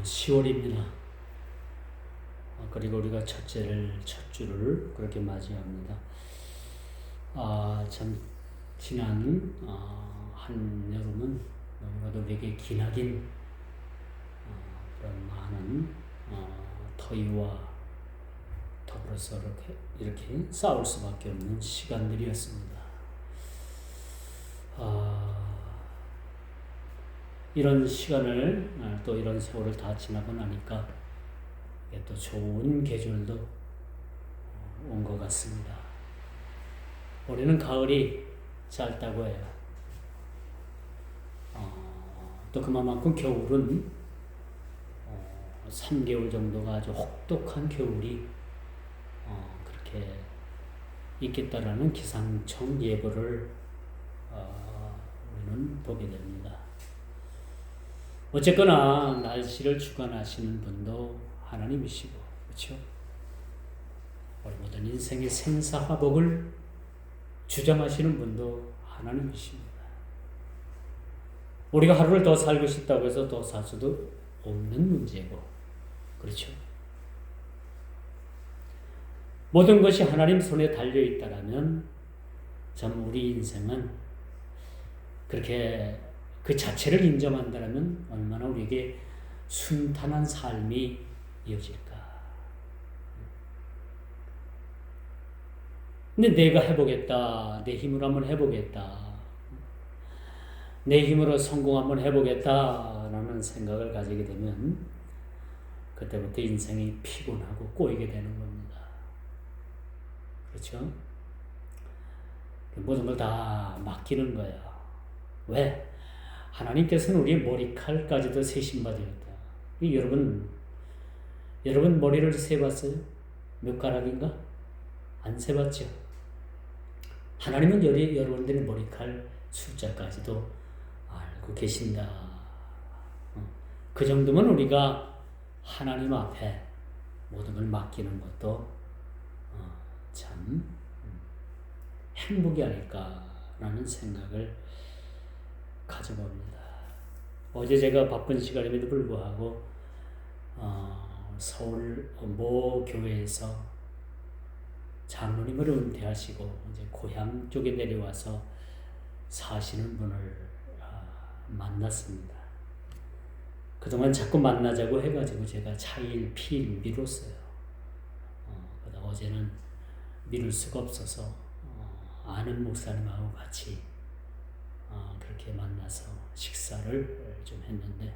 10월입니다. 그리고 우리가 첫 주를 그렇게 맞이합니다. 참 지난 한여름은 너무나도 우리에게 기나긴 그런 많은 더위와 더불어서 이렇게 싸울 수밖에 없는 시간들이었습니다. 이런 시간을 또 이런 세월을 다 지나고 나니까 또 좋은 계절도 온 것 같습니다. 올해는 가을이 짧다고 해요. 또 그만큼 겨울은 3개월 정도가 아주 혹독한 겨울이 그렇게 있겠다라는 기상청 예보를 우리는 보게 됩니다. 어쨌거나 날씨를 주관하시는 분도 하나님이시고, 그렇죠? 우리 모든 인생의 생사화복을 주장하시는 분도 하나님이십니다. 우리가 하루를 더 살고 싶다고 해서 더 살 수도 없는 문제고, 그렇죠? 모든 것이 하나님 손에 달려 있다라면 참 우리 인생은 그렇게 그 자체를 인정한다면 얼마나 우리에게 순탄한 삶이 이어질까. 근데 내가 해보겠다, 내 힘으로 한번 해보겠다, 내 힘으로 성공 한번 해보겠다라는 생각을 가지게 되면 그때부터 인생이 피곤하고 꼬이게 되는 겁니다. 그렇죠? 모든 걸 다 맡기는 거야. 왜? 하나님께서는 우리의 머리칼까지도 세신 바 되었다. 여러분 머리를 세봤어요? 몇 가락인가? 안 세봤죠? 하나님은 여러분들의 머리칼 숫자까지도 알고 계신다. 그 정도면 우리가 하나님 앞에 모든 걸 맡기는 것도 참 행복이 아닐까라는 생각을 가져봅니다. 어제 제가 바쁜 시간임에도 불구하고 서울 모 교회에서 장로님을 은퇴하시고 이제 고향 쪽에 내려와서 사시는 분을 만났습니다. 그동안 자꾸 만나자고 해가지고 제가 차일 피일 미뤘어요. 그러다 어제는 미룰 수가 없어서 아는 목사님하고 같이 그렇게 만나서 식사를 좀 했는데,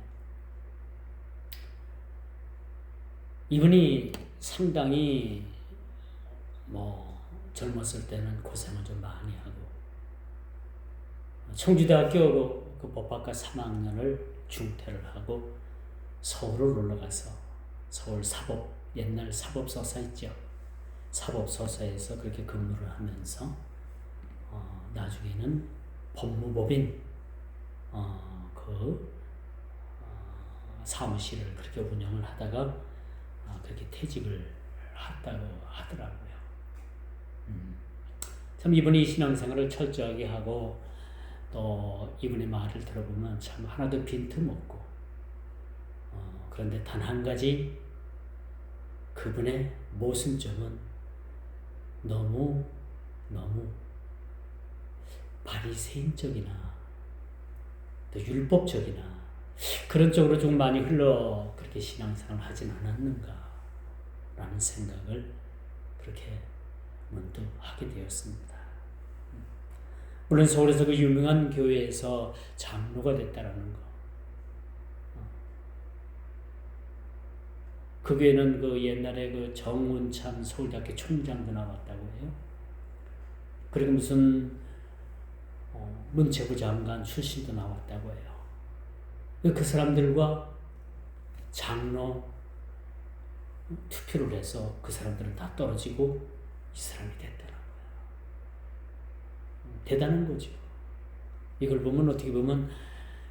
이분이 상당히 젊었을 때는 고생을 좀 많이 하고 청주대학교 그 법학과 3학년을 중퇴를 하고 서울을 올라가서 서울 사법, 옛날 사법서사 있죠. 사법서사에서 그렇게 근무를 하면서 나중에는 법무법인 사무실을 그렇게 운영을 하다가 그렇게 퇴직을 했다고 하더라고요. 참 이분이 신앙생활을 철저하게 하고 또 이분의 말을 들어보면 참 하나도 빈틈없고 그런데 단 한 가지 그분의 모순점은 너무 바리새인적이나 또 율법적이나 그런 쪽으로 좀 많이 그렇게 신앙생활을 하진 않았는가 라는 생각을 그렇게 문득 하게 되었습니다. 물론 서울에서 그 유명한 교회에서 장로가 됐다라는 거, 그 교회는 그 옛날에 그 정운참 서울대학교 총장도 나왔다고 해요. 그리고 무슨 문체부 장관 출신도 나왔다고 해요. 그 사람들과 장로 투표를 해서 그 사람들은 다 떨어지고 이 사람이 됐다는 거예요. 대단한 거죠. 이걸 보면 어떻게 보면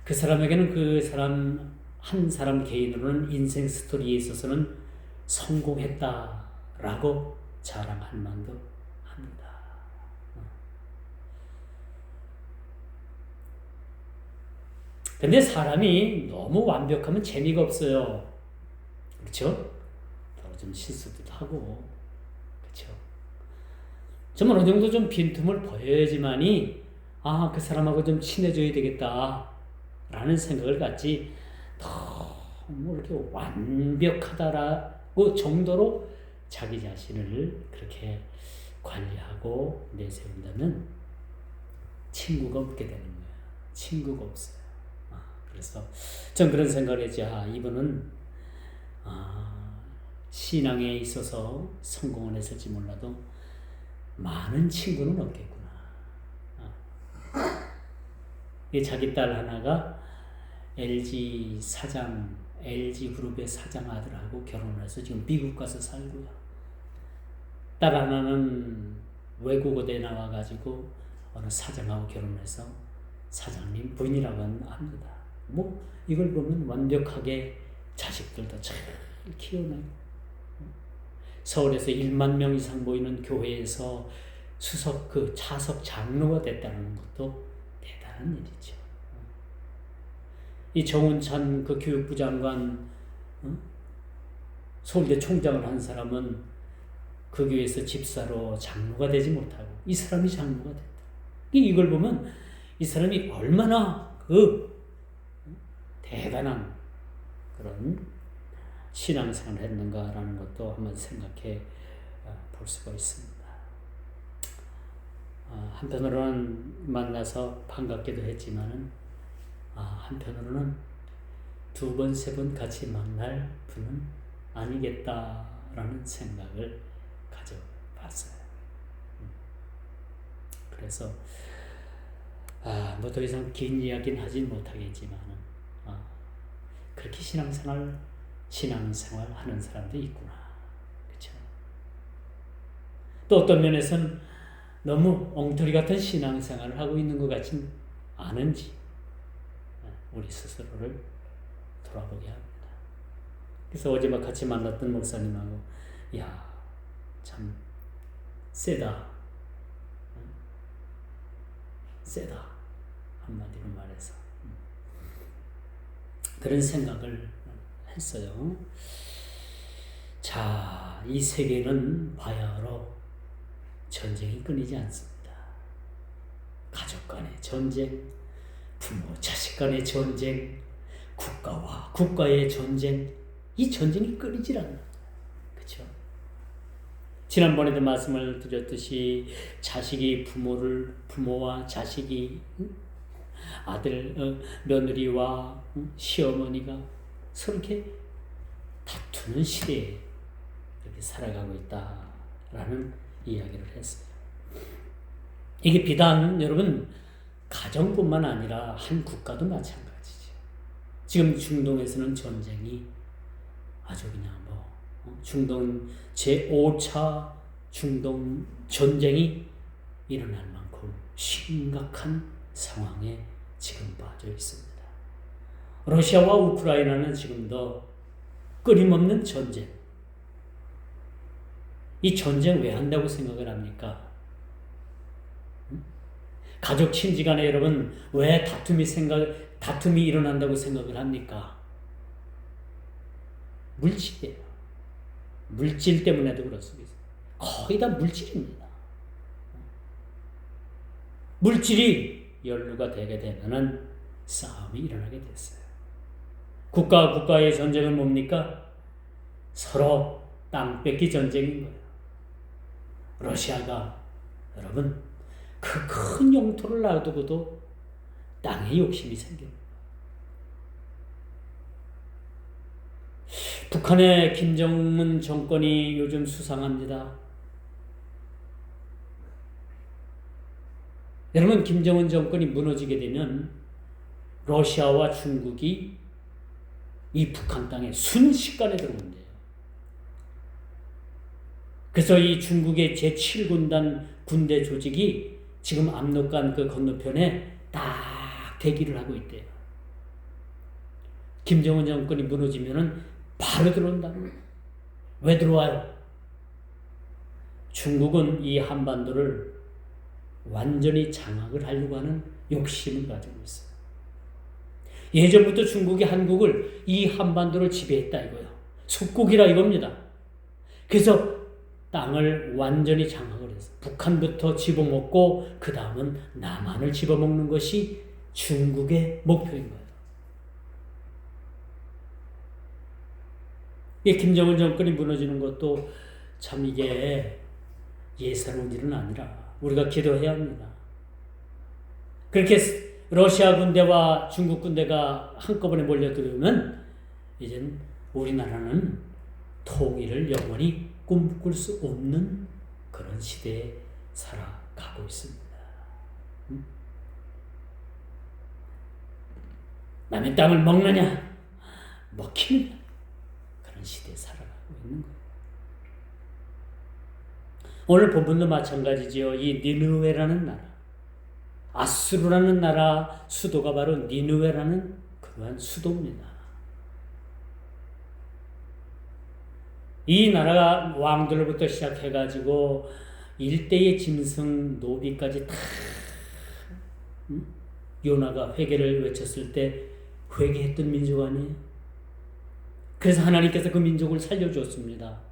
그 사람에게는 그 사람 한 사람 개인으로는 인생 스토리에 있어서는 성공했다라고 자랑할 만도 합니다. 근데 사람이 너무 완벽하면 재미가 없어요. 그렇죠? 서로 좀 실수도 하고, 그렇죠? 좀 어느 정도 좀 빈틈을 보여야지만이 그 사람하고 좀 친해져야 되겠다라는 생각을 갖지 너무 이렇게 완벽하다라고 정도로 자기 자신을 그렇게 관리하고 내세운다면 친구가 없게 되는 거예요. 친구가 없어요. 그래서 전 그런 생각을 했지. 이분은 신앙에 있어서 성공을 했을지 몰라도 많은 친구는 없겠구나. 자기 딸 하나가 LG 그룹의 사장 아들하고 결혼을 해서 지금 미국 가서 살고요. 딸 하나는 외국어대에 나와가지고 어느 사장하고 결혼해서 사장님 부인이라고 합니다. 이걸 보면 완벽하게 자식들도 잘 키우네요. 서울에서 1만 명 이상 모이는 교회에서 차석 장로가 됐다는 것도 대단한 일이죠. 이 정운찬 그 교육부 장관, 서울대 총장을 한 사람은 그 교회에서 집사로 장로가 되지 못하고 이 사람이 장로가 됐다. 이걸 보면 이 사람이 얼마나 대단한 그런 신앙생활을 했는가라는 것도 한번 생각해 볼 수가 있습니다. 한편으로는 만나서 반갑기도 했지만은 한편으로는 2번, 3번 같이 만날 분은 아니겠다라는 생각을 가져봤어요. 그래서 더 이상 긴 이야기는 하지 못하겠지만은 그렇게 신앙생활 하는 사람도 있구나. 그렇죠? 또 어떤 면에서는 너무 엉터리 같은 신앙생활을 하고 있는 것 같진 않은지 우리 스스로를 돌아보게 합니다. 그래서 어제 같이 만났던 목사님하고 참 세다 한마디로 말해서 그런 생각을 했어요. 자, 이 세계는 바야흐로 전쟁이 끊이지 않습니다. 가족 간의 전쟁, 부모 자식 간의 전쟁, 국가와 국가의 전쟁, 이 전쟁이 끊이질 않아요. 그렇죠? 지난번에도 말씀을 드렸듯이 부모와 자식이 아들, 며느리와 시어머니가 서로 이렇게 다투는 시대에 이렇게 살아가고 있다라는 이야기를 했어요. 이게 비단 여러분 가정뿐만 아니라 한 국가도 마찬가지죠. 지금 중동에서는 전쟁이 아주 그냥 중동 제5차 중동 전쟁이 일어날 만큼 심각한 상황에 지금 빠져 있습니다. 러시아와 우크라이나는 지금도 끊임없는 전쟁. 이 전쟁 왜 한다고 생각을 합니까? 가족 친지간에 여러분 왜 다툼이 일어난다고 생각을 합니까? 물질이에요. 물질 때문에도 그렇습니다. 거의 다 물질입니다. 물질이 연루가 되게 되면은 싸움이 일어나게 됐어요. 국가의 전쟁은 뭡니까? 서로 땅 뺏기 전쟁인 거예요. 러시아가 여러분 그 큰 영토를 놔두고도 땅에 욕심이 생겨요. 북한의 김정은 정권이 요즘 수상합니다. 여러분 김정은 정권이 무너지게 되면 러시아와 중국이 이 북한 땅에 순식간에 들어온대요. 그래서 이 중국의 제7군단 군대 조직이 지금 압록강 그 건너편에 딱 대기를 하고 있대요. 김정은 정권이 무너지면은 바로 들어온다. 왜 들어와요? 중국은 이 한반도를 완전히 장악을 하려고 하는 욕심을 가지고 있어요. 예전부터 중국이 한국을 이 한반도를 지배했다 이거예요. 속국이라 이겁니다. 그래서 땅을 완전히 장악을 해서 북한부터 집어먹고 그 다음은 남한을 집어먹는 것이 중국의 목표인 거예요. 이 김정은 정권이 무너지는 것도 참 이게 예사로운 일은 아니라 우리가 기도해야 합니다. 그렇게 러시아 군대와 중국 군대가 한꺼번에 몰려들으면 이젠 우리나라는 통일을 영원히 꿈꿀 수 없는 그런 시대에 살아가고 있습니다. 남의 땅을 먹느냐 먹히느냐 그런 시대에 살아가고 있는 거예요. 오늘 본문도 마찬가지지요. 이 니느웨라는 나라, 아수르라는 나라 수도가 바로 니느웨라는 그러한 수도입니다. 이 나라가 왕들로부터 시작해가지고 일대의 짐승 노비까지 다 요나가 회개를 외쳤을 때 회개했던 민족 아니에요? 그래서 하나님께서 그 민족을 살려주었습니다.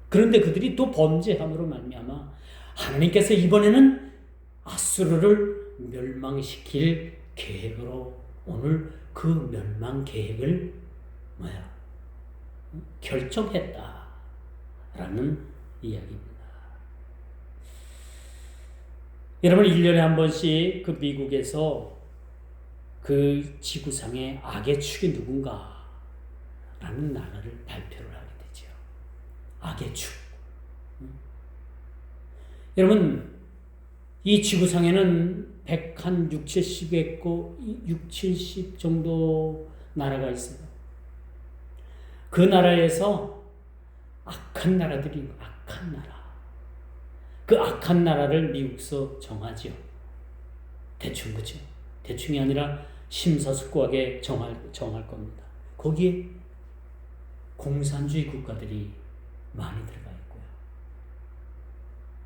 그런데 그들이 또 범죄함으로 말미암아 하나님께서 이번에는 아수르를 멸망시킬 계획으로 오늘 그 멸망 계획을 결정했다라는 이야기입니다. 여러분 1년에 한 번씩 그 미국에서 그 지구상의 악의 축이 누군가 라는 나라를 발표를 하게 되죠. 악의 축. 여러분 이 지구상에는 160, 70 정도 나라가 있어요. 그 나라에서 악한 나라들이 악한 나라. 그 악한 나라를 미국서 정하죠. 대충 그죠? 대충이 아니라 심사숙고하게 정할 겁니다. 거기에 공산주의 국가들이 많이 들어가 있고요.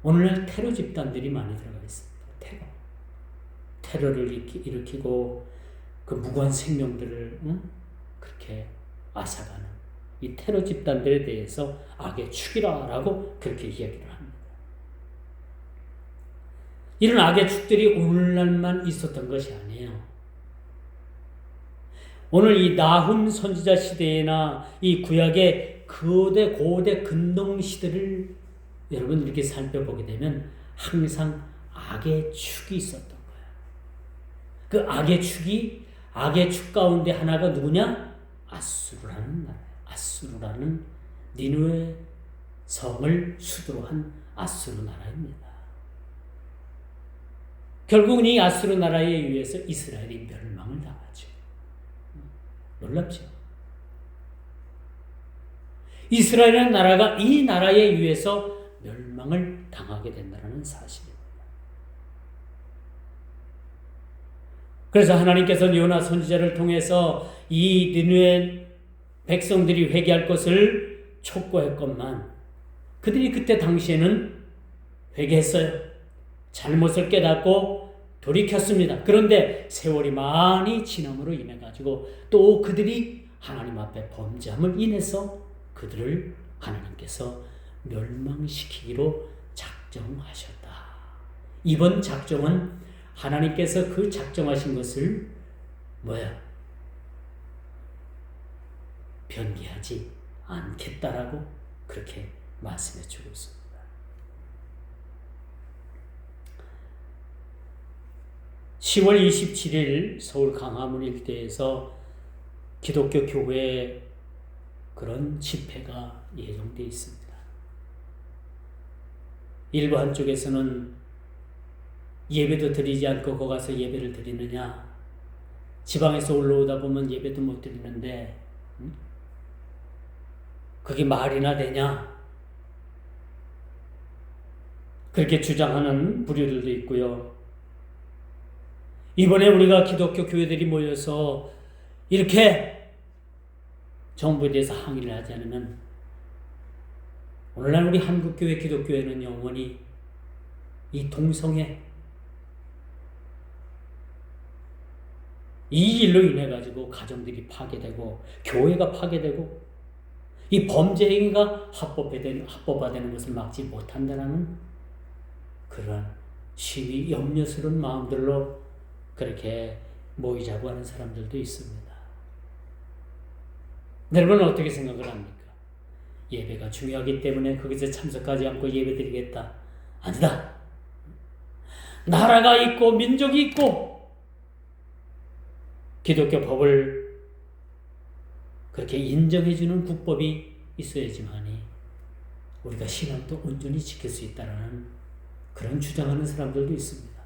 오늘날 테러 집단들이 많이 들어가 있습니다. 테러를 일으키고 그 무고한 생명들을 그렇게 앗아가는 이 테러 집단들에 대해서 악의 축이라고 그렇게 이야기를 합니다. 이런 악의 축들이 오늘날만 있었던 것이 아니에요. 오늘 이 나훔 선지자 시대나 이 구약의 고대 근동 시대를 여러분 이렇게 살펴보게 되면 항상 악의 축이 있었던 거예요. 그 악의 축 가운데 하나가 누구냐? 아수르라는 나라예요. 아수르라는 니느웨 성을 수도로 한 아수르 나라입니다. 결국은 이 아수르 나라에 의해서 이스라엘이 멸망을 당하죠. 놀랍죠? 이스라엘이라는 나라가 이 나라에 의해서 멸망을 당하게 된다는 사실입니다. 그래서 하나님께서는 요나 선지자를 통해서 이 니느웨 백성들이 회개할 것을 촉구했건만 그들이 그때 당시에는 회개했어요. 잘못을 깨닫고 돌이켰습니다. 그런데 세월이 많이 지남으로 인해 가지고 또 그들이 하나님 앞에 범죄함을 인해서 그들을 하나님께서 멸망시키기로 작정하셨다. 이번 작정은 하나님께서 그 작정하신 것을 변개하지 않겠다라고 그렇게 말씀해 주고 있습니다. (10월 27일) 서울 강화문 일대에서 기독교 교회 그런 집회가 예정되어 있습니다. 일부 한쪽에서는 예배도 드리지 않고 거기 가서 예배를 드리느냐, 지방에서 올라오다 보면 예배도 못 드리는데 그게 말이나 되냐, 그렇게 주장하는 부류들도 있고요. 이번에 우리가 기독교 교회들이 모여서 이렇게 정부에 대해서 항의를 하지 않으면 오늘날 우리 한국교회 기독교회는 영원히 이 동성애 이 일로 인해 가지고 가정들이 파괴되고 교회가 파괴되고 이 범죄 행위가 합법화되는 것을 막지 못한다는 그런 시위 염려스러운 마음들로 그렇게 모이자고 하는 사람들도 있습니다. 여러분은 어떻게 생각을 합니까? 예배가 중요하기 때문에 거기서 참석하지 않고 예배드리겠다. 아니다. 나라가 있고 민족이 있고 기독교 법을 그렇게 인정해주는 국법이 있어야지만이 우리가 신앙도 온전히 지킬 수 있다는 그런 주장하는 사람들도 있습니다.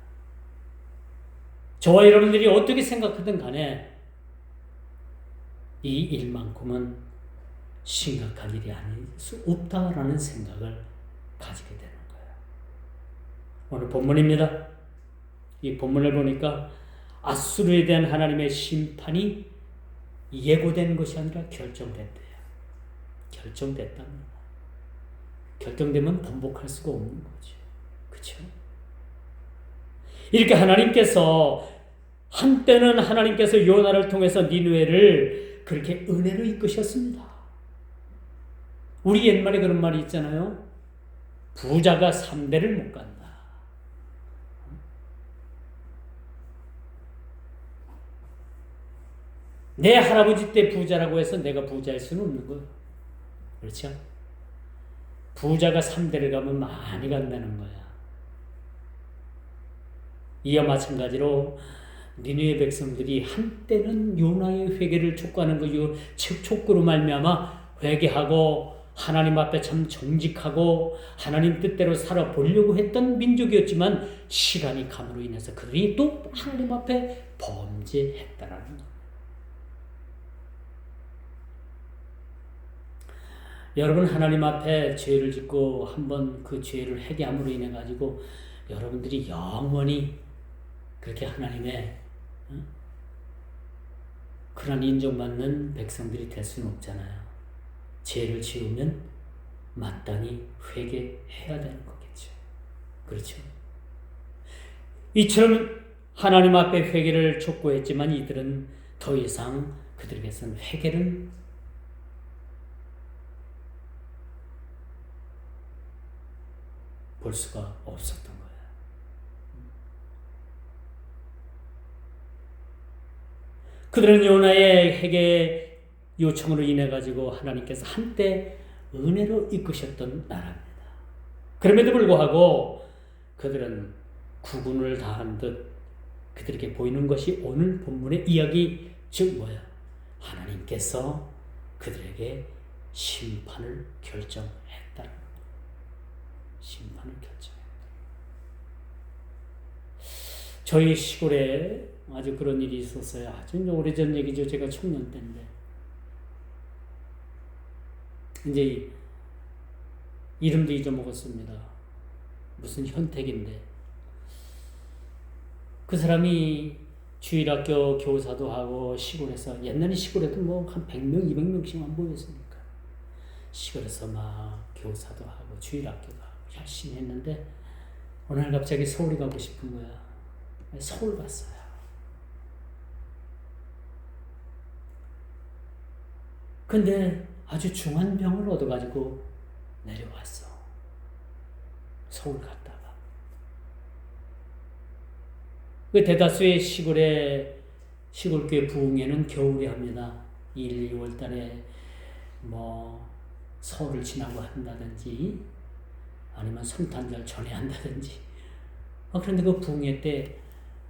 저와 여러분들이 어떻게 생각하든 간에 이 일만큼은 심각한 일이 아닐 수 없다라는 생각을 가지게 되는 거예요. 오늘 본문입니다. 이 본문을 보니까 앗수르에 대한 하나님의 심판이 예고된 것이 아니라 결정됐대요. 결정됐답니다. 결정되면 번복할 수가 없는 거죠. 그렇죠? 이렇게 한때는 하나님께서 요나를 통해서 니느웨를 그렇게 은혜로 이끄셨습니다. 우리 옛말에 그런 말이 있잖아요. 부자가 3대를 못 간다. 내 할아버지 때 부자라고 해서 내가 부자일 수는 없는 거예요. 그렇죠? 부자가 3대를 가면 많이 간다는 거야. 이와 마찬가지로 니느웨 백성들이 한때는 요나의 회개를 촉구하는 거요. 촉구로 말미암아 회개하고 하나님 앞에 참 정직하고 하나님 뜻대로 살아보려고 했던 민족이었지만 시간이 감으로 인해서 그들이 또 하나님 앞에 범죄했다라는 거예요. 여러분 하나님 앞에 죄를 짓고 한번 그 죄를 회개함으로 인해 가지고 여러분들이 영원히 그렇게 하나님의 그런 인정받는 백성들이 될 수는 없잖아요. 죄를 지으면 마땅히 회개해야 되는 거겠죠. 그렇죠? 이처럼 하나님 앞에 회개를 촉구했지만 이들은 더 이상 그들에게서는 회개를 볼 수가 없었던 거예요. 그들은 요나의 회개 요청으로 인해 가지고 하나님께서 한때 은혜로 이끄셨던 나라입니다. 그럼에도 불구하고 그들은 구군을 다한 듯 그들에게 보이는 것이 오늘 본문의 이야기 즉 뭐야? 하나님께서 그들에게 심판을 결정했다는 거예요. 심판을 결정했다. 저희 시골에 아주 그런 일이 있었어요. 아주 오래전 얘기죠. 제가 청년 때인데. 이제 이름도 잊어먹었습니다. 무슨 현택인데. 그 사람이 주일학교 교사도 하고 시골에서 옛날에 시골에도 뭐 한 100명, 200명씩만 모였으니까 시골에서 막 교사도 하고 주일학교도 하고 열심히 했는데 어느 날 갑자기 서울에 가고 싶은 거야. 서울 갔어요. 근데 아주 중한 병을 얻어가지고 내려왔어. 서울 갔다가. 그 대다수의 시골교회 부흥회는 겨울에 합니다. 1, 2월 달에 뭐 설을 지나고 한다든지 아니면 성탄절 전에 한다든지. 그런데 그 부흥회 때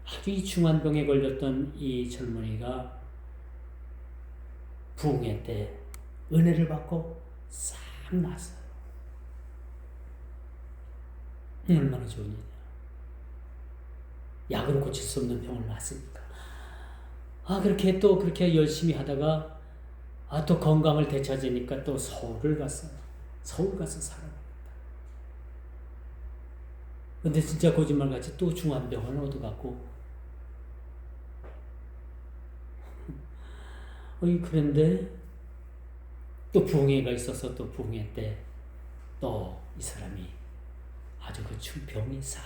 아주 이 중환병에 걸렸던 이 젊은이가 부흥회 때 은혜를 받고 싹 났어요. 얼마나 좋은 일이야. 약으로 고칠 수 없는 병을 났으니까. 그렇게 또 그렇게 열심히 하다가 또 건강을 되찾으니까 또 서울을 갔어요. 서울 가서 살아갑니다. 근데 진짜 거짓말같이 또 중환병을 얻어갖고 그런데 또 부흥회가 있어서 또 부흥회 때 또 이 사람이 아주 그 병이 싹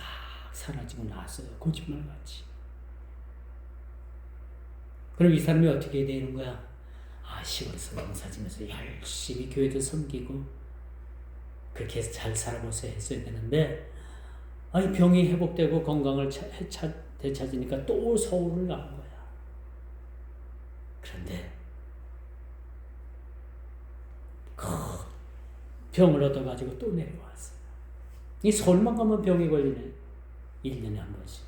사라지고 나왔어요. 거짓말같이. 그럼 이 사람이 어떻게 되는 거야? 시골에서 농사지면서 열심히 교회도 섬기고 그렇게 잘 살아보세요 했어야 되는데 병이 회복되고 건강을 되찾으니까 또 서울을 간 거야. 그런데 병을 얻어가지고 또 내려왔어요. 이 서울만 가면 병이 걸리네. 1년에 한 번씩.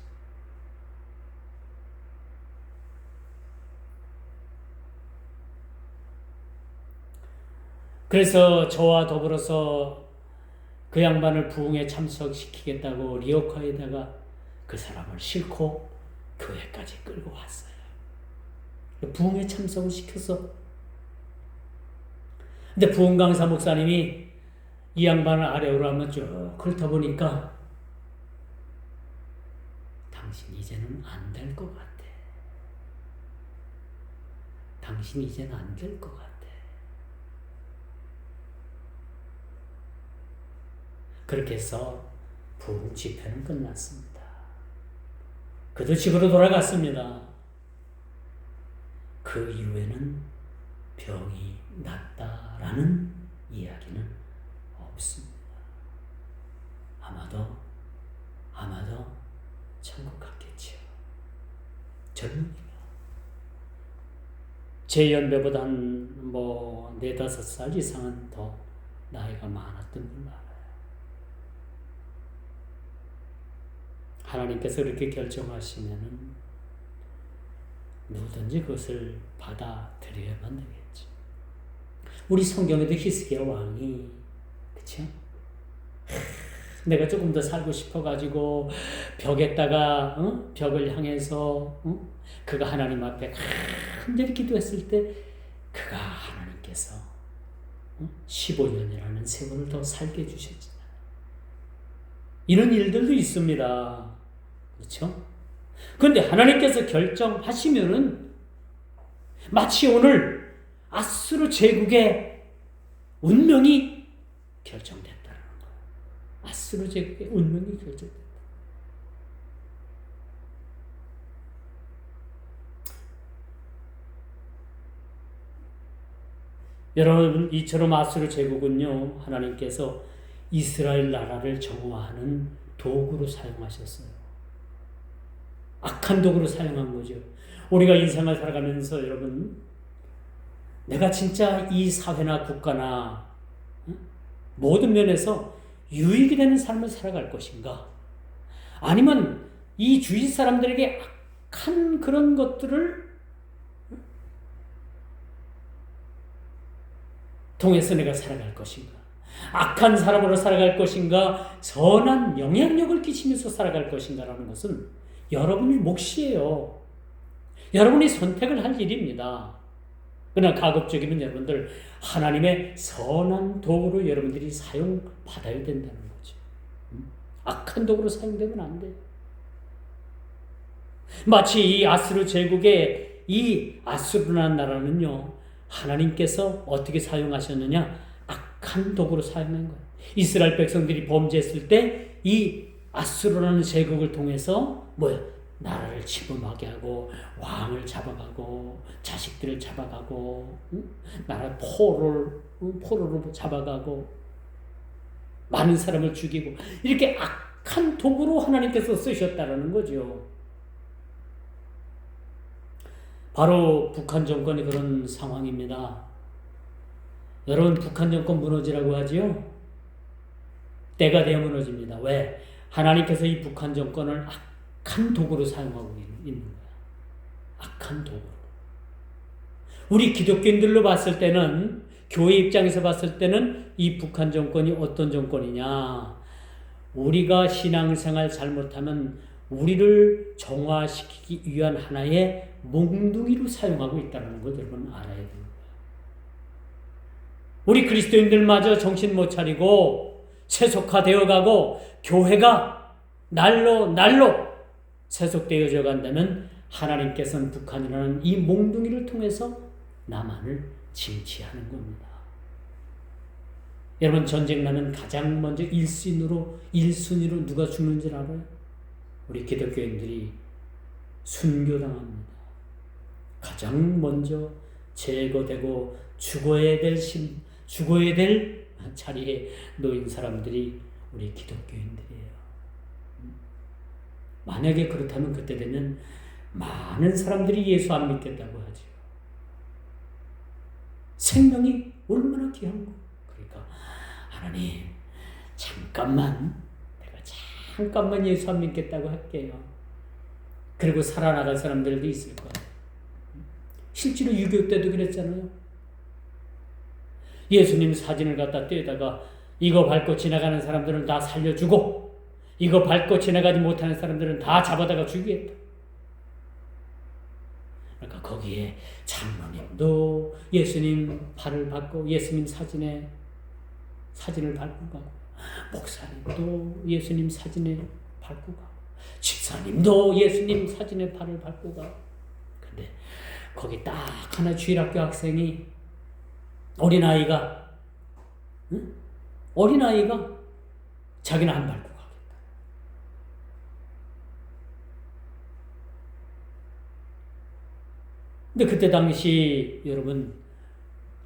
그래서 저와 더불어서 그 양반을 부흥에 참석시키겠다고 리어카에다가 그 사람을 싣고 교회까지 끌고 왔어요. 부흥에 참석을 시켰어. 근데 부흥 강사 목사님이 이 양반을 아래로 하면 쭉 훑어 보니까 당신 이제는 안 될 것 같아. 당신 이제는 안 될 것 같아. 그렇게 해서 부흥 집회는 끝났습니다. 그도 집으로 돌아갔습니다. 그 이후에는 병이 낫다라는 이야기는 없습니다. 아마도 천국 갔겠지요. 젊은이가 제 연배보다 한 4-5살 이상은 더 나이가 많았던 걸로 알아요. 하나님께서 그렇게 결정하시면은 누구든지 그것을 받아들여야만 되겠지. 우리 성경에도 히스기야 왕이, 그쵸? 내가 조금 더 살고 싶어가지고 벽에다가 벽을 향해서 그가 하나님 앞에 간절히 기도했을 때 그가 하나님께서 15년이라는 세월을 더 살게 해주셨잖아요. 이런 일들도 있습니다. 그렇죠? 그런데 하나님께서 결정하시면은 마치 오늘 아수르 제국의 운명이 결정됐다는 거예요. 아수르 제국의 운명이 결정됐다. 여러분, 이처럼 아수르 제국은요, 하나님께서 이스라엘 나라를 정화하는 도구로 사용하셨어요. 악한 도구로 사용한 거죠. 우리가 인생을 살아가면서 여러분, 내가 진짜 이 사회나 국가나 모든 면에서 유익이 되는 삶을 살아갈 것인가? 아니면 이 주위 사람들에게 악한 그런 것들을 통해서 내가 살아갈 것인가? 악한 사람으로 살아갈 것인가? 선한 영향력을 끼치면서 살아갈 것인가라는 것은 여러분의 몫이에요. 여러분이 선택을 할 일입니다. 그러나 가급적이면 여러분들 하나님의 선한 도구로 여러분들이 사용받아야 된다는 거죠. 악한 도구로 사용되면 안 돼요. 마치 이 아수르 제국의 이 아수르라는 나라는요, 하나님께서 어떻게 사용하셨느냐? 악한 도구로 사용한 거예요. 이스라엘 백성들이 범죄했을 때 이 아수르라는 제국을 통해서 나라를 침범하게 하고 왕을 잡아가고 자식들을 잡아가고 나라 포로로 잡아가고 많은 사람을 죽이고 이렇게 악한 도구로 하나님께서 쓰셨다라는 거죠. 바로 북한 정권이 그런 상황입니다. 여러분, 북한 정권 무너지라고 하지요? 때가 되어 무너집니다. 왜? 하나님께서 이 북한 정권을 악한 도구로 사용하고 있는 거야. 악한 도구로. 우리 기독교인들로 봤을 때는, 교회 입장에서 봤을 때는 이 북한 정권이 어떤 정권이냐? 우리가 신앙생활 잘못하면 우리를 정화시키기 위한 하나의 몽둥이로 사용하고 있다는 것 여러분 알아야 됩니다. 우리 그리스도인들마저 정신 못 차리고 세속화되어 가고 교회가 날로 세속되어져 간다면 하나님께서는 북한이라는 이 몽둥이를 통해서 남한을 징치하는 겁니다. 여러분, 전쟁 나면 가장 먼저 1순위로 누가 죽는 줄 알아요? 우리 기독교인들이 순교당합니다. 가장 먼저 제거되고 죽어야 될 자리에 놓인 사람들이 우리 기독교인들이에요. 만약에 그렇다면 그때 되면 많은 사람들이 예수 안 믿겠다고 하죠. 생명이 얼마나 귀한 거. 그러니까 하나님 잠깐만 예수 안 믿겠다고 할게요. 그리고 살아나갈 사람들도 있을 거예요. 실제로 6.25 때도 그랬잖아요. 예수님 사진을 갖다 떼다가 이거 밟고 지나가는 사람들은 다 살려주고 이거 밟고 지나가지 못하는 사람들은 다 잡아다가 죽이겠다. 그러니까 거기에 장로님도 예수님 발을 밟고 예수님 사진을 밟고 가고, 목사님도 예수님 사진에 밟고 가고, 집사님도 예수님 사진에 발을 밟고 가고. 근데 거기 딱 하나 주일학교 학생이 어린아이가 자기는 안 밟고 가겠다. 근데 그때 당시 여러분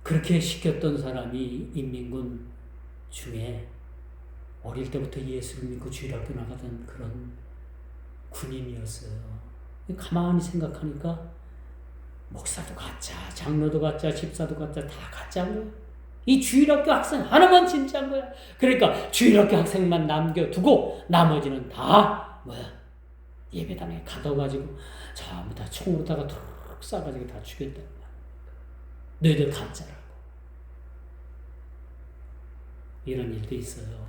그렇게 시켰던 사람이 인민군 중에 어릴 때부터 예수를 믿고 주일학교 나가던 그런 군인이었어요. 가만히 생각하니까 목사도 가짜, 장로도 가짜, 집사도 가짜, 다 가짜인 거야. 이 주일학교 학생 하나만 진짜인 거야. 그러니까 주일학교 학생만 남겨두고 나머지는 다 예배당에 가둬가지고 전부 다 총으로다가 툭 쏴가지고 다 죽였단 말이야. 너희들 가짜라고. 이런 일도 있어요.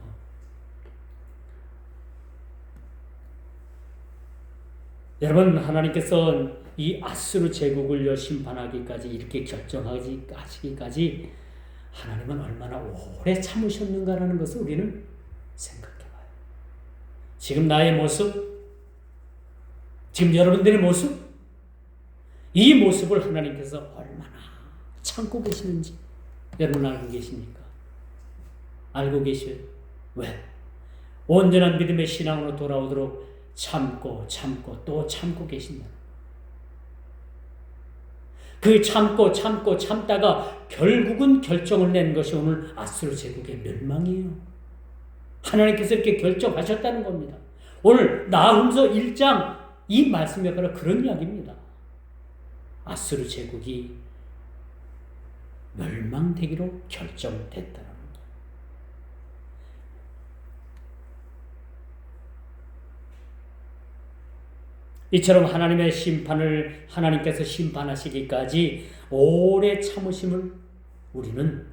여러분, 하나님께서 이 아수르 제국을 심판하기까지 이렇게 결정하시기까지 하나님은 얼마나 오래 참으셨는가라는 것을 우리는 생각해봐요. 지금 나의 모습, 지금 여러분들의 모습, 이 모습을 하나님께서 얼마나 참고 계시는지 여러분 알고 계십니까? 알고 계셔요. 왜? 온전한 믿음의 신앙으로 돌아오도록 참고 또 참고 계신다. 그 참다가 결국은 결정을 낸 것이 오늘 아수르 제국의 멸망이에요. 하나님께서 이렇게 결정하셨다는 겁니다. 오늘 나훔서 1장 이 말씀이 바로 그런 이야기입니다. 아수르 제국이 멸망되기로 결정됐다는 겁니다. 이처럼 하나님의 심판을 하나님께서 심판하시기까지 오래 참으심을 우리는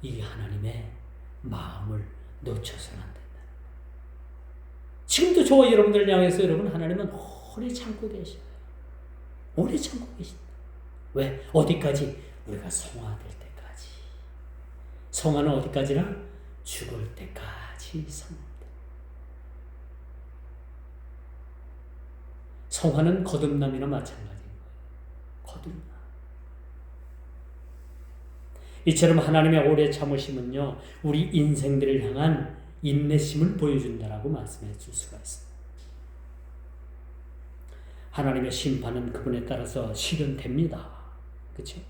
이 하나님의 마음을 놓쳐서는 안 된다. 지금도 저와 여러분들을 향해서 여러분 하나님은 오래 참고 계셔요. 오래 참고 계신다. 왜? 어디까지? 우리가 성화될 때까지. 성화는 어디까지나? 죽을 때까지 성화합니다. 성화는 거듭남이나 마찬가지인 거예요. 거듭남. 이처럼 하나님의 오래 참으심은요, 우리 인생들을 향한 인내심을 보여준다라고 말씀해 줄 수가 있습니다. 하나님의 심판은 그분에 따라서 실현됩니다. 그렇죠?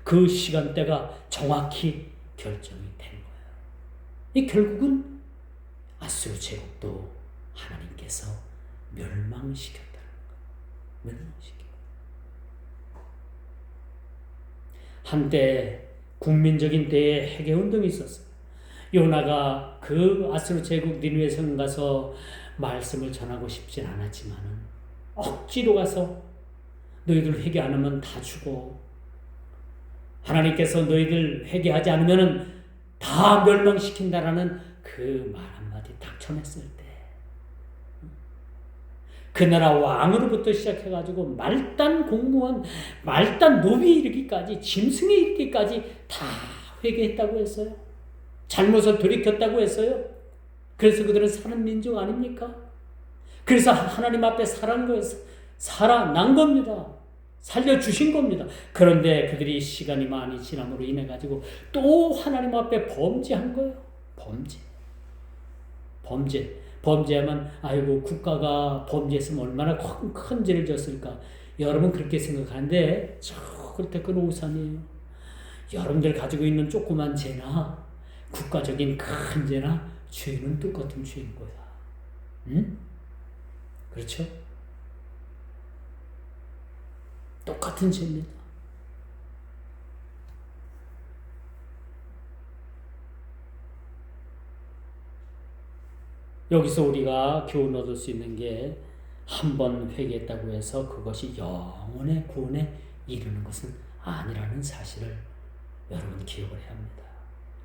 그 시간대가 정확히 결정이 된 거예요. 이 결국은 아수르 제국도 하나님께서 멸망시켰다는 거예요. 멸망시켰다. 한때 국민적인 때에 회개운동이 있었어요. 요나가 그 아수르 제국 니느웨 성 가서 말씀을 전하고 싶진 않았지만은 억지로 가서 너희들 회개 안 하면 다 죽어. 하나님께서 너희들 회개하지 않으면 다 멸망시킨다라는 그 말 한마디 딱 전했을 때 그 나라 왕으로부터 시작해가지고 말단 공무원, 말단 노비 이르기까지, 짐승에 이르기까지 다 회개했다고 했어요. 잘못을 돌이켰다고 했어요. 그래서 그들은 사는 민족 아닙니까? 그래서 하나님 앞에 살아난 겁니다. 살려주신 겁니다. 그런데 그들이 시간이 많이 지남으로 인해 가지고 또 하나님 앞에 범죄한 거예요. 범죄하면 아이고 국가가 범죄했으면 얼마나 큰 죄를 졌을까. 여러분 그렇게 생각하는데 그때 큰 오산이에요. 여러분들 가지고 있는 조그만 죄나 국가적인 큰 죄나 죄는 똑같은 죄인 거야. 응? 그렇죠? 똑같은 죄입니다. 여기서 우리가 교훈 얻을 수 있는 게 한 번 회개했다고 해서 그것이 영원의 구원에 이르는 것은 아니라는 사실을 여러분 기억을 해야 합니다.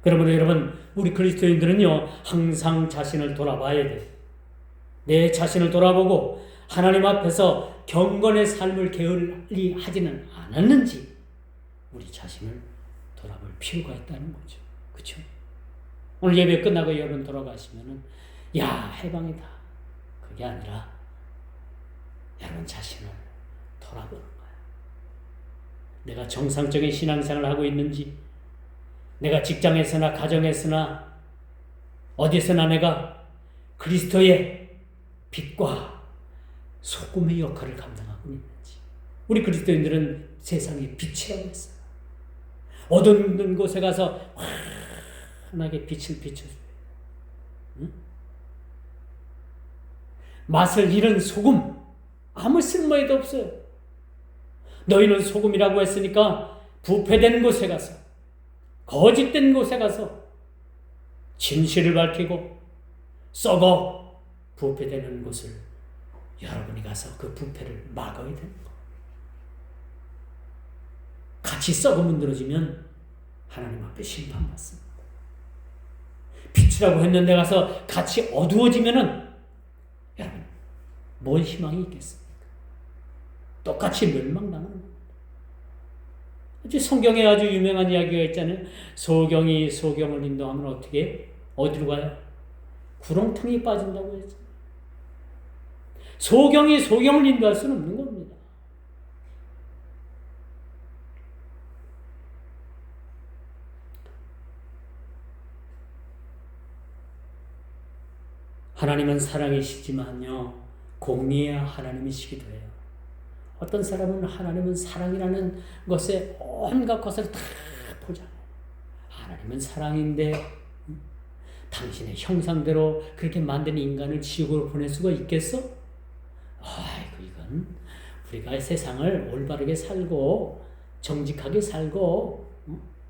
그러므로 여러분 우리 그리스도인들은요 항상 자신을 돌아봐야 돼. 내 자신을 돌아보고 하나님 앞에서 경건의 삶을 게을리 하지는 않았는지 우리 자신을 돌아볼 필요가 있다는 거죠. 그렇죠? 오늘 예배 끝나고 여러분 돌아가시면은 야 해방이다. 그게 아니라 여러분 자신을 돌아보는 거야. 내가 정상적인 신앙생활을 하고 있는지, 내가 직장에서나 가정에서나 어디서나 내가 그리스도의 빛과 소금의 역할을 감당하고 있는지. 우리 그리스도인들은 세상의 빛이라고 했어요. 어두운 곳에 가서 환하게 빛을 비춰줘요. 응? 맛을 잃은 소금 아무 쓸모에도 없어요. 너희는 소금이라고 했으니까 부패된 곳에 가서 거짓된 곳에 가서 진실을 밝히고 썩어 부패되는 곳을 여러분이 가서 그 부패를 막아야 되는 거예요. 같이 썩어 문드러지면 하나님 앞에 심판받습니다. 빛이라고 했는데 가서 같이 어두워지면은 여러분 뭘 희망이 있겠습니까? 똑같이 멸망당하는 겁니다. 성경에 아주 유명한 이야기가 있잖아요. 소경이 소경을 인도하면 어떻게 어디로 가요? 구렁텅이 빠진다고 했죠. 소경이 소경을 인도할 수는 없는 겁니다. 하나님은 사랑이시지만요 공의의 하나님이시기도 해요. 어떤 사람은 하나님은 사랑이라는 것에 온갖 것을 다 포장해요. 하나님은 사랑인데 당신의 형상대로 그렇게 만든 인간을 지옥으로 보낼 수가 있겠어? 아이고 이건 우리가 세상을 올바르게 살고 정직하게 살고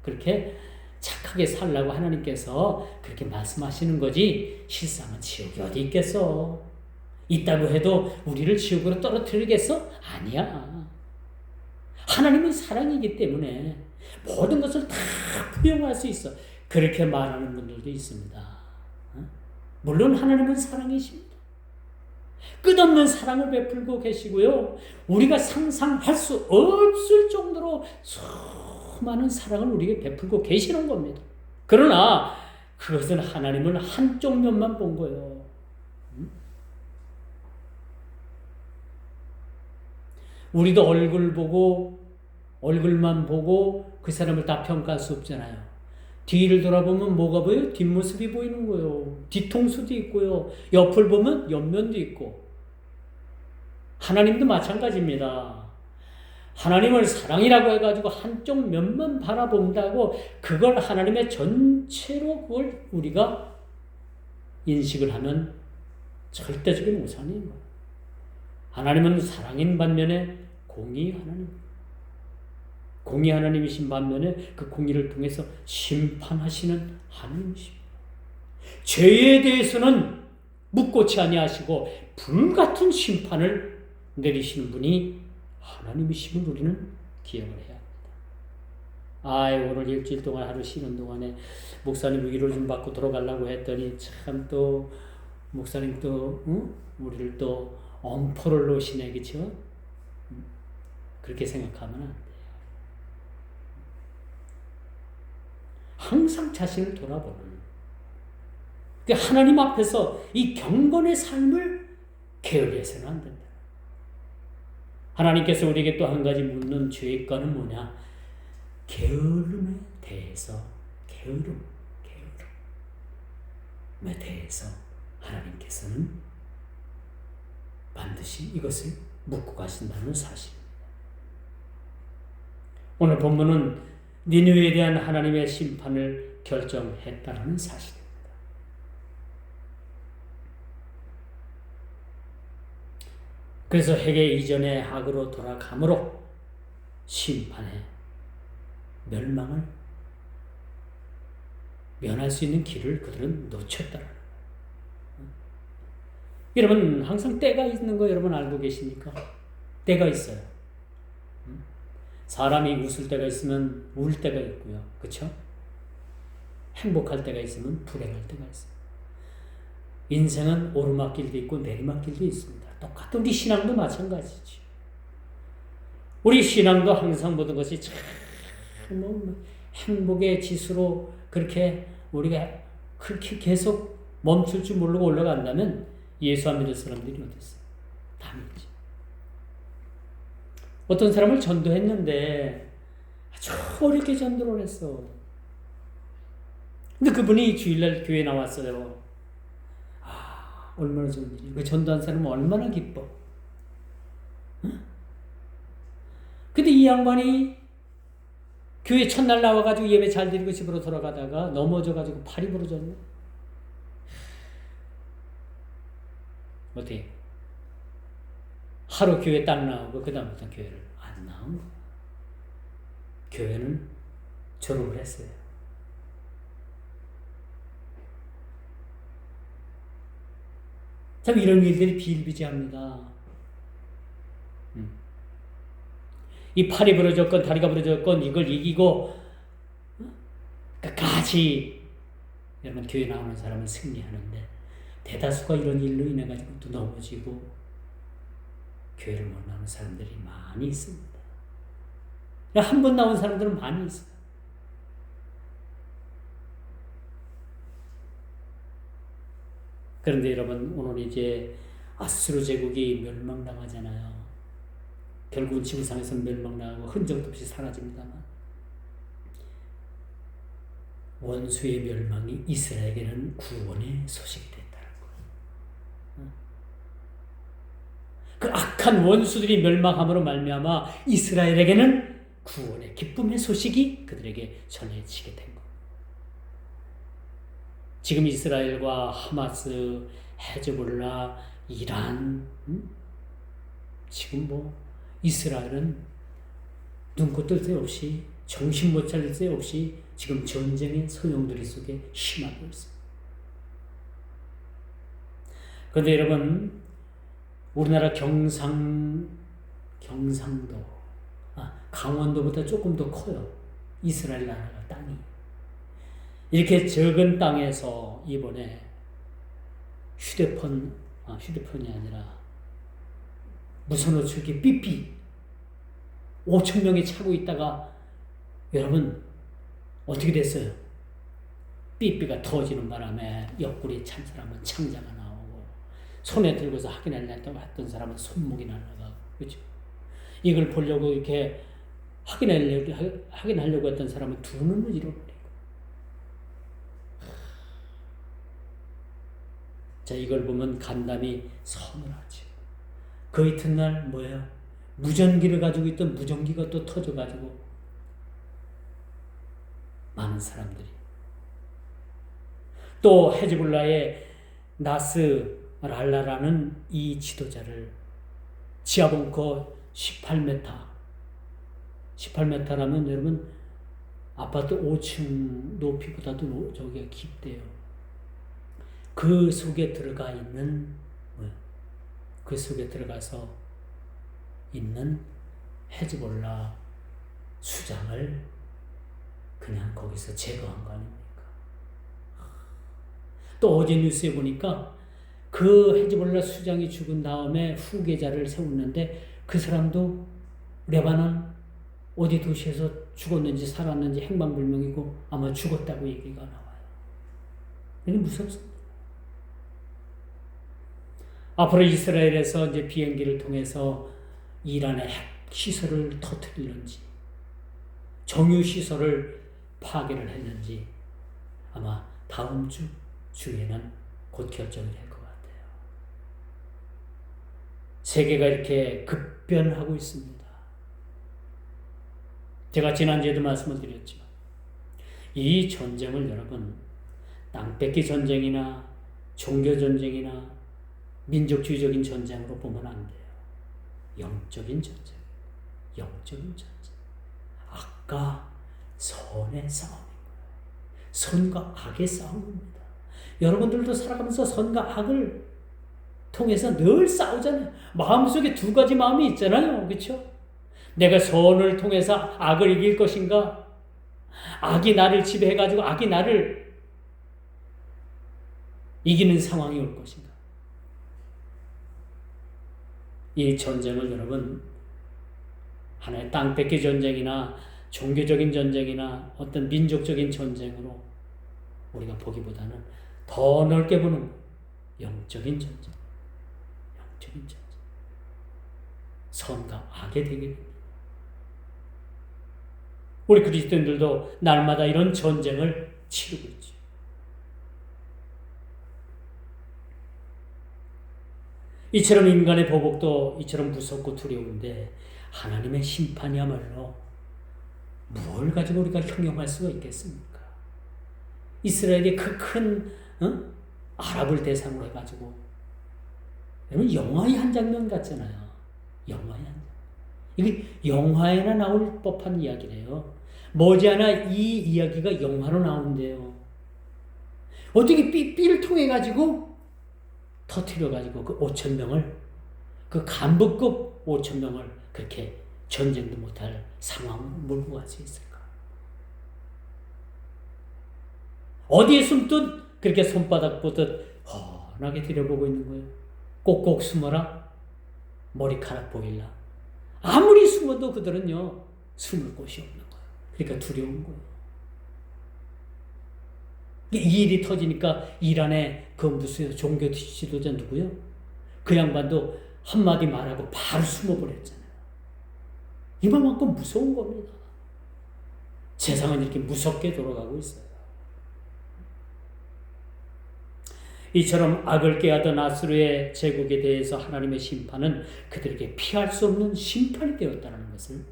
그렇게 착하게 살라고 하나님께서 그렇게 말씀하시는 거지 실상은 지옥이 어디 있겠어? 있다고 해도 우리를 지옥으로 떨어뜨리겠어? 아니야. 하나님은 사랑이기 때문에 모든 것을 다 포용할 수 있어. 그렇게 말하는 분들도 있습니다. 물론 하나님은 사랑이십니다. 끝없는 사랑을 베풀고 계시고요. 우리가 상상할 수 없을 정도로 수많은 사랑을 우리에게 베풀고 계시는 겁니다. 그러나 그것은 하나님은 한쪽 면만 본 거예요. 우리도 얼굴만 보고 그 사람을 다 평가할 수 없잖아요. 뒤를 돌아보면 뭐가 보여요? 뒷모습이 보이는 거예요. 뒤통수도 있고요. 옆을 보면 옆면도 있고. 하나님도 마찬가지입니다. 하나님을 사랑이라고 해가지고 한쪽 면만 바라본다고 그걸 하나님의 전체로 그걸 우리가 인식을 하면 절대적인 오산인 거예요. 하나님은 사랑인 반면에 공의 하나님, 공의 하나님이신 반면에 그 공의를 통해서 심판하시는 하나님이십니다. 죄에 대해서는 묵고치 아니하시고 불같은 심판을 내리시는 분이 하나님이심을 우리는 기억을 해야 합니다. 오늘 일주일 동안 하루 쉬는 동안에 목사님 위로 좀 받고 들어가려고 했더니 참 또 목사님 또 우리를 또 엄포를 놓으시네, 그쵸? 그렇게 생각하면 안 돼요. 항상 자신을 돌아보는 하나님 앞에서 이 경건의 삶을 게을리해서는 안 된다. 하나님께서 우리에게 또 한 가지 묻는 죄과는 뭐냐? 게으름에 대해서 게으름에 대해서 하나님께서는 반드시 이것을 묻고 가신다는 사실입니다. 오늘 본문은 니느웨에 대한 하나님의 심판을 결정했다는 사실입니다. 그래서 회개 이전의 악으로 돌아감으로 심판의 멸망을 면할 수 있는 길을 그들은 놓쳤다는 거예요. 여러분 항상 때가 있는 거 여러분 알고 계십니까? 때가 있어요. 사람이 웃을 때가 있으면 울 때가 있고요. 그렇죠? 행복할 때가 있으면 불행할 때가 있어요. 인생은 오르막길도 있고 내리막길도 있습니다. 똑같은 우리 신앙도 마찬가지지. 우리 신앙도 항상 모든 것이 참 행복의 지수로 그렇게 우리가 그렇게 계속 멈출 줄 모르고 올라간다면 예수 안 믿을 사람들이 어딨어요? 다 믿지. 어떤 사람을 전도했는데 아주 어렵게 전도를 했어. 근데 그분이 주일날 교회에 나왔어요. 아, 얼마나 좋은 일이야. 그 전도한 사람은 얼마나 기뻐. 응? 근데 이 양반이 교회 첫날 나와가지고 예배 잘 드리고 집으로 돌아가다가 넘어져가지고 팔이 부러졌네. 어떻게? 하루 교회 딱 나오고 그 다음부터 교회를 안 나온 거야. 교회는 졸업을 했어요. 참 이런 일들이 비일비재합니다. 이 팔이 부러졌건 다리가 부러졌건 이걸 이기고 끝까지 여러분 교회 나오는 사람은 승리하는데 대다수가 이런 일로 인해 가지고 또 넘어지고 교회를 못 나오는 사람들이 많이 있습니다. 한 번 나온 사람들은 많이 있어요. 그런데 여러분 오늘 이제 아수르 제국이 멸망당하잖아요. 결국은 지구상에서 멸망당하고 흔적도 없이 사라집니다만 원수의 멸망이 이스라엘에게는 구원의 소식이 됐다는 거예요. 그 악한 원수들이 멸망함으로 말미암아 이스라엘에게는 구원의 기쁨의 소식이 그들에게 전해지게 된 거예요. 지금 이스라엘과 하마스, 헤즈볼라, 이란, 지금 이스라엘은 눈코 뜰 새 없이 정신 못 차릴 새 없이 지금 전쟁의 소용돌이 속에 심하고 있습니다. 그런데 여러분 우리나라 경상도 강원도보다 조금 더 커요. 이스라엘 나라가 땅이. 이렇게 적은 땅에서 이번에 휴대폰이 아니라 무선호출기 삐삐 5,000명이 차고 있다가 여러분 어떻게 됐어요? 삐삐가 터지는 바람에 옆구리에 찬 사람은 창자가 나오고 손에 들고서 확인하려고 했던 사람은 손목이 날아가고 그렇죠? 이걸 보려고 이렇게 확인하려고 했던 사람은 두 눈을 잃어버리고 자 이걸 보면 간담이 서늘하지. 그 이튿날 뭐예요? 무전기를 가지고 있던 무전기가 또 터져가지고 많은 사람들이 또 헤즈볼라의 나스랄라라는 이 지도자를 지하벙커 18m라면 여러분 아파트 5층 높이보다도 저기가 깊대요. 그 속에 들어가 있는 그 속에 들어가서 있는 헤즈볼라 수장을 그냥 거기서 제거한 거 아닙니까? 또 어제 뉴스에 보니까 그 헤즈볼라 수장이 죽은 다음에 후계자를 세웠는데 그 사람도 레바논 어디 도시에서 죽었는지 살았는지 행방불명이고 아마 죽었다고 얘기가 나와요. 이게 무섭습니다. 앞으로 이스라엘에서 이제 비행기를 통해서 이란의 핵 시설을 터뜨리는지 정유 시설을 파괴를 했는지 아마 다음 주에는 곧 결정이 될 것 같아요. 세계가 이렇게 급변하고 있습니다. 제가 지난주에도 말씀을 드렸지만 이 전쟁을 여러분 땅 뺏기 전쟁이나 종교 전쟁이나 민족주의적인 전쟁으로 보면 안 돼요. 영적인 전쟁, 영적인 전쟁. 악과 선의 싸움인 거예요. 선과 악의 싸움입니다. 여러분들도 살아가면서 선과 악을 통해서 늘 싸우잖아요. 마음속에 두 가지 마음이 있잖아요. 그렇죠? 내가 선을 통해서 악을 이길 것인가? 악이 나를 지배해가지고 악이 나를 이기는 상황이 올 것인가? 이 전쟁을 여러분 하나의 땅 뺏기 전쟁이나 종교적인 전쟁이나 어떤 민족적인 전쟁으로 우리가 보기보다는 더 넓게 보는 영적인 전쟁, 영적인 전쟁. 선과 악의 대결입니다. 우리 그리스도인들도 날마다 이런 전쟁을 치르고 있죠. 이처럼 인간의 보복도 이처럼 무섭고 두려운데 하나님의 심판이야말로 뭘 가지고 우리가 형용할 수가 있겠습니까? 이스라엘이 그 큰 아랍을 대상으로 해가지고 여러분 영화의 한 장면 같잖아요. 영화의 한 장면. 이게 영화에나 나올 법한 이야기래요. 머지않아 이 이야기가 영화로 나온대요. 어떻게 삐를 통해 가지고 터뜨려 가지고 그 5천 명을 그 간부급 5천 명을 그렇게 전쟁도 못할 상황으로 몰고 갈 수 있을까? 어디에 숨든 그렇게 손바닥 보듯 훤하게 들여보고 있는 거예요. 꼭꼭 숨어라. 머리카락 보일라. 아무리 숨어도 그들은요 숨을 곳이 없는 거예요. 그러니까 두려운 거예요. 이 일이 터지니까 이란의 그 무슨 종교 지도자 누구요? 그 양반도 한마디 말하고 바로 숨어버렸잖아요. 이만큼 무서운 겁니다. 세상은 이렇게 무섭게 돌아가고 있어요. 이처럼 악을 꾀하던 아수르의 제국에 대해서 하나님의 심판은 그들에게 피할 수 없는 심판이 되었다는 것을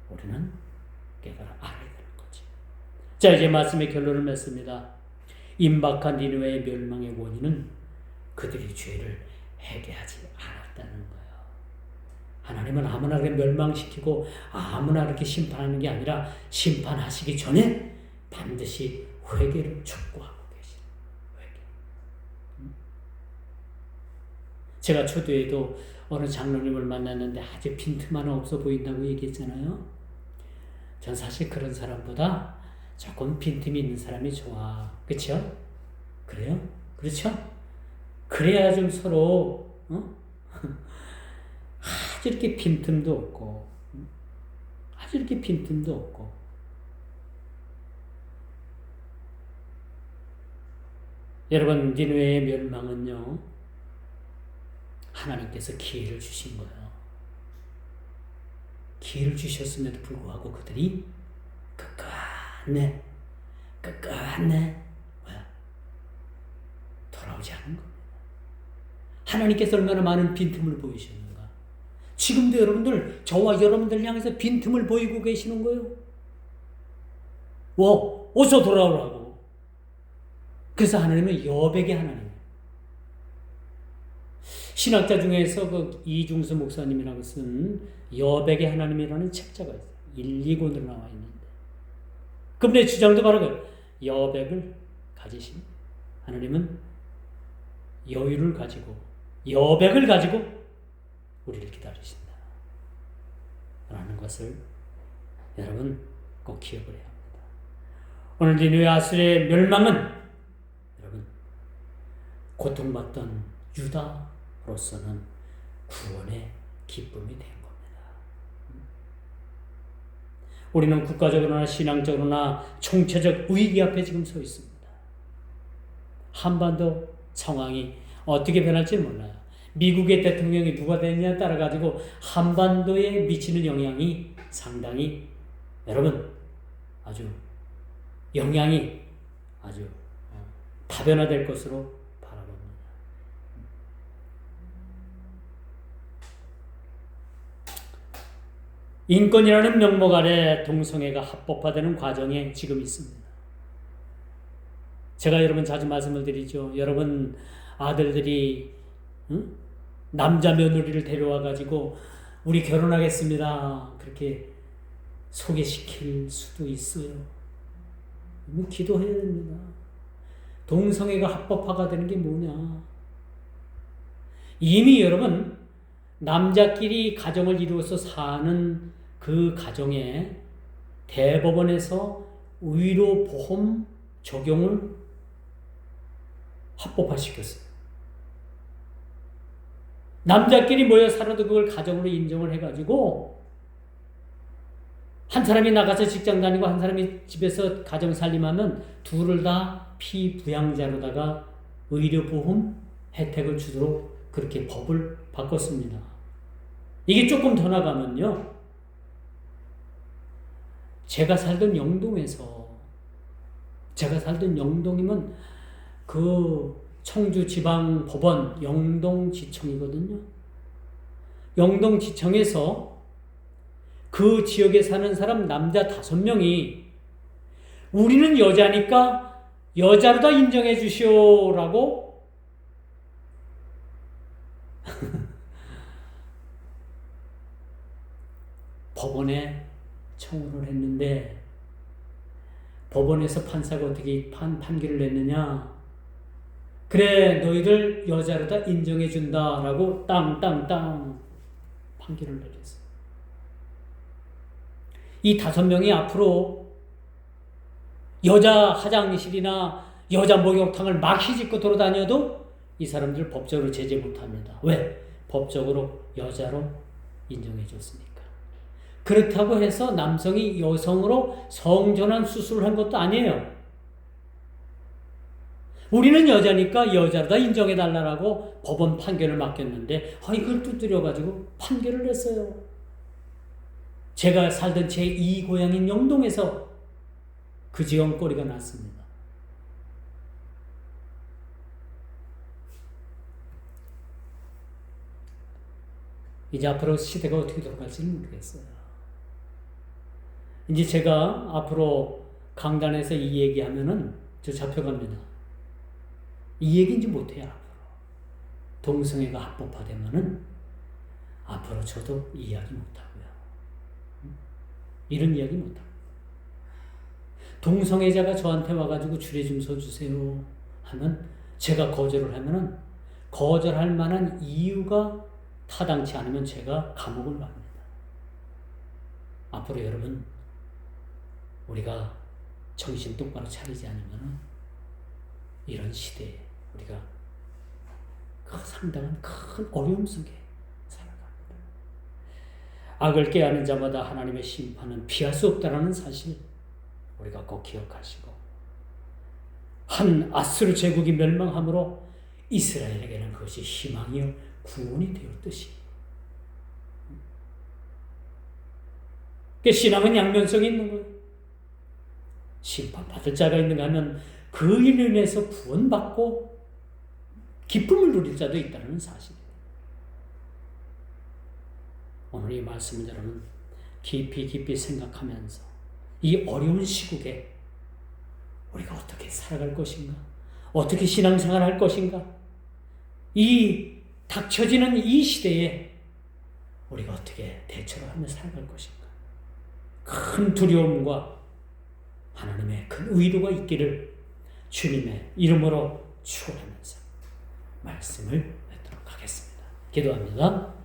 우리는 깨달아 알아야 되는 거죠. 자, 이제 말씀의 결론을 맺습니다. 임박한 니느웨의 멸망의 원인은 그들이 죄를 회개하지 않았다는 거예요. 하나님은 아무나 그렇게 멸망시키고 아무나 그렇게 심판하는 게 아니라 심판하시기 전에 반드시 회개를 촉구하고 계시는 회개. 제가 초두에도 어느 장로님을 만났는데 아주 빈틈 하나 없어 보인다고 얘기했잖아요. 전 사실 그런 사람보다 조금 빈틈이 있는 사람이 좋아. 그렇죠? 그래요? 그렇죠? 그래야 좀 서로 아주 이렇게 빈틈도 없고 아주 이렇게 빈틈도 없고 여러분 니느웨의 멸망은요 하나님께서 기회를 주신 거예요. 기회를 주셨음에도 불구하고 그들이 끝끝내 돌아오지 않은 겁니다. 하나님께서 얼마나 많은 빈틈을 보이셨는가. 지금도 여러분들 저와 여러분들 향해서 빈틈을 보이고 계시는 거예요. 어서 돌아오라고. 그래서 하나님은 여백의 하나님이에요. 신학자 중에서 그 이중수 목사님이라고 쓴 여백의 하나님이라는 책자가 있어요. 1, 2권으로 나와 있는데 그분의 주장도 바로 그 여백을 가지신 하나님은 여유를 가지고 여백을 가지고 우리를 기다리신다 라는 것을 여러분 꼭 기억을 해야 합니다. 오늘 니느웨 아수르의 멸망은 여러분 고통받던 유다로서는 구원의 기쁨이 된 겁니다. 우리는 국가적으로나 신앙적으로나 총체적 위기 앞에 지금 서 있습니다. 한반도 상황이 어떻게 변할지 몰라요. 미국의 대통령이 누가 되느냐에 따라 가지고 한반도에 미치는 영향이 상당히 여러분 아주 영향이 아주 다변화될 것으로 바라봅니다. 인권이라는 명목 아래 동성애가 합법화되는 과정에 지금 있습니다. 제가 여러분 자주 말씀을 드리죠. 여러분 아들들이 남자 며느리를 데려와 가지고 우리 결혼하겠습니다. 그렇게 소개시킬 수도 있어요. 기도해야 됩니다. 동성애가 합법화가 되는 게 뭐냐? 이미 여러분 남자끼리 가정을 이루어서 사는 그 가정에 대법원에서 의료보험 적용을 합법화시켰어요. 남자끼리 모여 살아도 그걸 가정으로 인정을 해가지고 한 사람이 나가서 직장 다니고 한 사람이 집에서 가정 살림하면 둘을 다 피부양자로다가 의료보험 혜택을 주도록 그렇게 법을 바꿨습니다. 이게 조금 더 나가면요. 제가 살던 영동이면 그 청주지방법원 영동지청이거든요. 영동지청에서 그 지역에 사는 사람 남자 5명이 우리는 여자니까 여자로 다 인정해 주시오라고 법원에 청구를 했는데 법원에서 판사가 어떻게 판결을 냈느냐? 그래, 너희들 여자로 다 인정해 준다라고 땅땅땅 판결을 내렸어요. 이 5명이 앞으로 여자 화장실이나 여자 목욕탕을 막 휘짓고 돌아다녀도 이 사람들 법적으로 제재 못합니다. 왜? 법적으로 여자로 인정해 줬으니까. 그렇다고 해서 남성이 여성으로 성전환 수술을 한 것도 아니에요. 우리는 여자니까 여자로 다 인정해달라고 법원 판결을 맡겼는데 이걸 두드려가지고 판결을 냈어요. 제가 살던 제2고향인 영동에서 그 지형거리가 났습니다. 이제 앞으로 시대가 어떻게 돌아갈지 모르겠어요. 이제 제가 앞으로 강단에서 이 얘기하면은 저 잡혀갑니다. 이 얘기 이제 못해요, 앞으로. 동성애가 합법화되면은 앞으로 저도 이야기 못하고요. 이런 이야기 못합니다. 동성애자가 저한테 와가지고 주례 좀 서주세요 하면 제가 거절을 하면은 거절할 만한 이유가 타당치 않으면 제가 감옥을 갑니다. 앞으로 여러분 우리가 정신 똑바로 차리지 않으면 이런 시대에 우리가 상당한 큰 어려움 속에 살아갑니다. 악을 깨하는 자마다 하나님의 심판은 피할 수 없다는 사실 우리가 꼭 기억하시고 한 아수르 제국이 멸망함으로 이스라엘에게는 그것이 희망이요 구원이 되었듯이 신앙은 양면성이 있는 거예요. 심판받을 자가 있는가 하면 그 일로 인해서 구원받고 기쁨을 누릴 자도 있다는 사실이에요. 오늘 이 말씀을 여러분 깊이 생각하면서 이 어려운 시국에 우리가 어떻게 살아갈 것인가? 어떻게 신앙생활 할 것인가? 이 닥쳐지는 이 시대에 우리가 어떻게 대처를 하며 살아갈 것인가? 큰 두려움과 하나님의 큰 의도가 있기를 주님의 이름으로 축원하면서 말씀을 맺도록 하겠습니다. 기도합니다.